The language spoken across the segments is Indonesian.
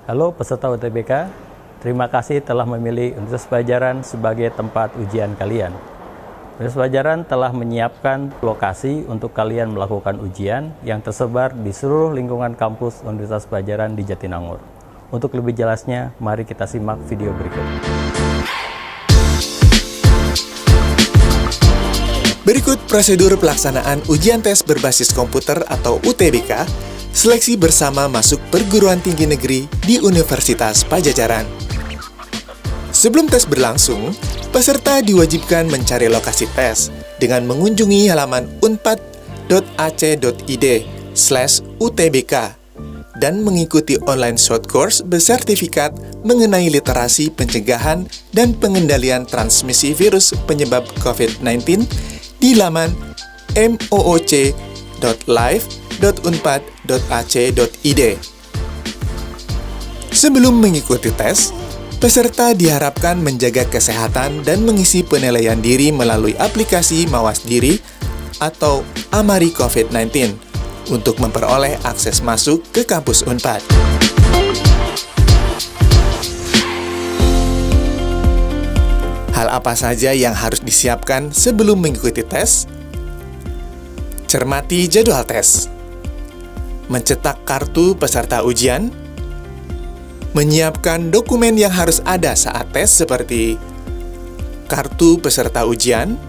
Halo peserta UTBK, terima kasih telah memilih Universitas Padjadjaran sebagai tempat ujian kalian. Universitas Padjadjaran telah menyiapkan lokasi untuk kalian melakukan ujian yang tersebar di seluruh lingkungan kampus Universitas Padjadjaran di Jatinangor. Untuk lebih jelasnya, mari kita simak video berikut. Berikut prosedur pelaksanaan ujian tes berbasis komputer atau UTBK, seleksi bersama masuk perguruan tinggi negeri di Universitas Padjadjaran. Sebelum tes berlangsung, peserta diwajibkan mencari lokasi tes dengan mengunjungi halaman unpad.ac.id/utbk dan mengikuti online short course bersertifikat mengenai literasi pencegahan dan pengendalian transmisi virus penyebab COVID-19 di laman mooc.live.unpad.ac.id. Sebelum mengikuti tes, peserta diharapkan menjaga kesehatan dan mengisi penilaian diri melalui aplikasi Mawas Diri atau Amari COVID-19 untuk memperoleh akses masuk ke kampus Unpad. Hal apa saja yang harus disiapkan sebelum mengikuti tes? Cermati jadwal tes. Mencetak kartu peserta ujian. Menyiapkan dokumen yang harus ada saat tes seperti kartu peserta ujian,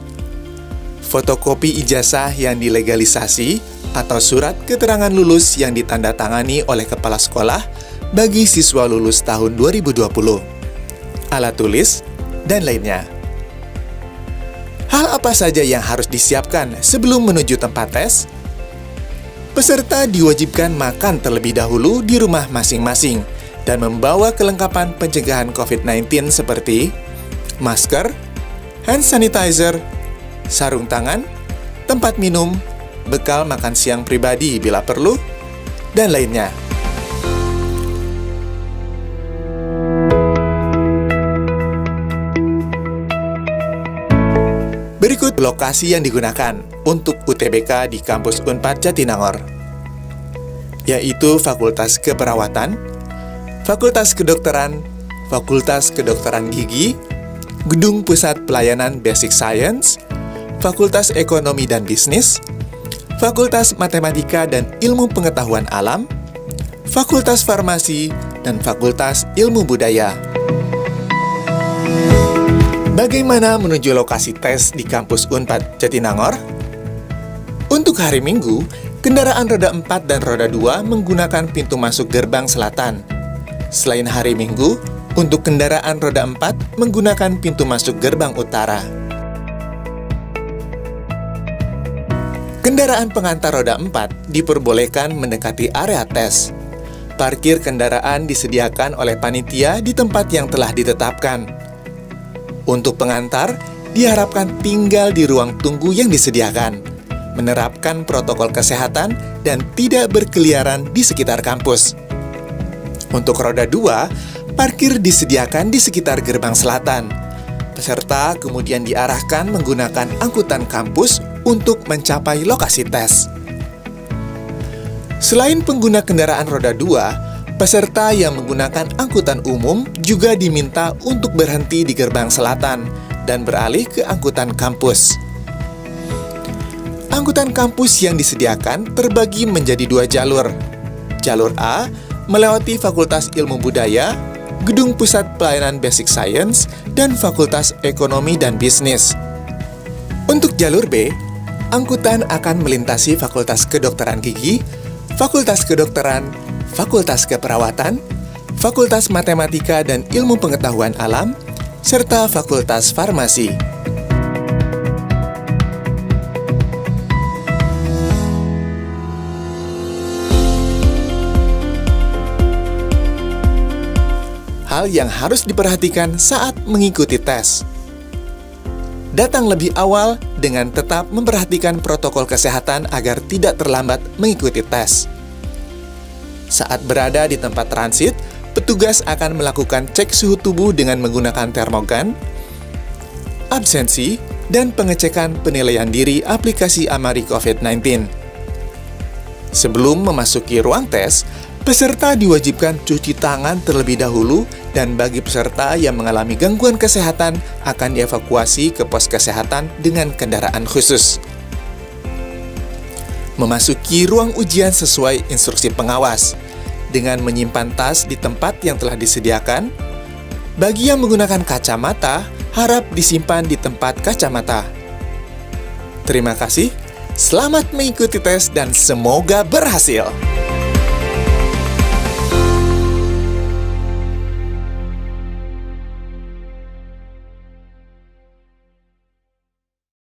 fotokopi ijazah yang dilegalisasi atau surat keterangan lulus yang ditandatangani oleh kepala sekolah bagi siswa lulus tahun 2020, alat tulis, dan lainnya. Hal apa saja yang harus disiapkan sebelum menuju tempat tes? Peserta diwajibkan makan terlebih dahulu di rumah masing-masing dan membawa kelengkapan pencegahan COVID-19 seperti masker, hand sanitizer, sarung tangan, tempat minum, bekal makan siang pribadi bila perlu, dan lainnya. Berikut lokasi yang digunakan untuk UTBK di kampus Unpad Jatinangor, yaitu Fakultas Keperawatan, Fakultas Kedokteran, Fakultas Kedokteran Gigi, Gedung Pusat Pelayanan Basic Science, Fakultas Ekonomi dan Bisnis, Fakultas Matematika dan Ilmu Pengetahuan Alam, Fakultas Farmasi, dan Fakultas Ilmu Budaya. Bagaimana menuju lokasi tes di kampus Unpad Jatinangor? Untuk hari Minggu, kendaraan roda 4 dan roda 2 menggunakan pintu masuk gerbang selatan. Selain hari Minggu, untuk kendaraan roda 4 menggunakan pintu masuk gerbang utara. Kendaraan pengantar roda 4 diperbolehkan mendekati area tes. Parkir kendaraan disediakan oleh panitia di tempat yang telah ditetapkan. Untuk pengantar, diharapkan tinggal di ruang tunggu yang disediakan, menerapkan protokol kesehatan, dan tidak berkeliaran di sekitar kampus. Untuk roda 2, parkir disediakan di sekitar gerbang selatan. Peserta kemudian diarahkan menggunakan angkutan kampus untuk mencapai lokasi tes. Selain pengguna kendaraan roda 2, peserta yang menggunakan angkutan umum juga diminta untuk berhenti di gerbang selatan dan beralih ke angkutan kampus. Angkutan kampus yang disediakan terbagi menjadi 2 jalur. Jalur A melewati Fakultas Ilmu Budaya, Gedung Pusat Pelayanan Basic Science, dan Fakultas Ekonomi dan Bisnis. Untuk jalur B, angkutan akan melintasi Fakultas Kedokteran Gigi, Fakultas Kedokteran, Fakultas Keperawatan, Fakultas Matematika dan Ilmu Pengetahuan Alam, serta Fakultas Farmasi. Hal yang harus diperhatikan saat mengikuti tes. Datang lebih awal dengan tetap memperhatikan protokol kesehatan agar tidak terlambat mengikuti tes. Saat berada di tempat transit, petugas akan melakukan cek suhu tubuh dengan menggunakan termogan, absensi, dan pengecekan penilaian diri aplikasi Amari COVID-19. Sebelum memasuki ruang tes, Peserta diwajibkan cuci tangan terlebih dahulu, dan bagi peserta yang mengalami gangguan kesehatan akan dievakuasi ke pos kesehatan dengan kendaraan khusus. Memasuki ruang ujian sesuai instruksi pengawas dengan menyimpan tas di tempat yang telah disediakan. Bagi yang menggunakan kacamata, harap disimpan di tempat kacamata. Terima kasih, selamat mengikuti tes dan semoga berhasil.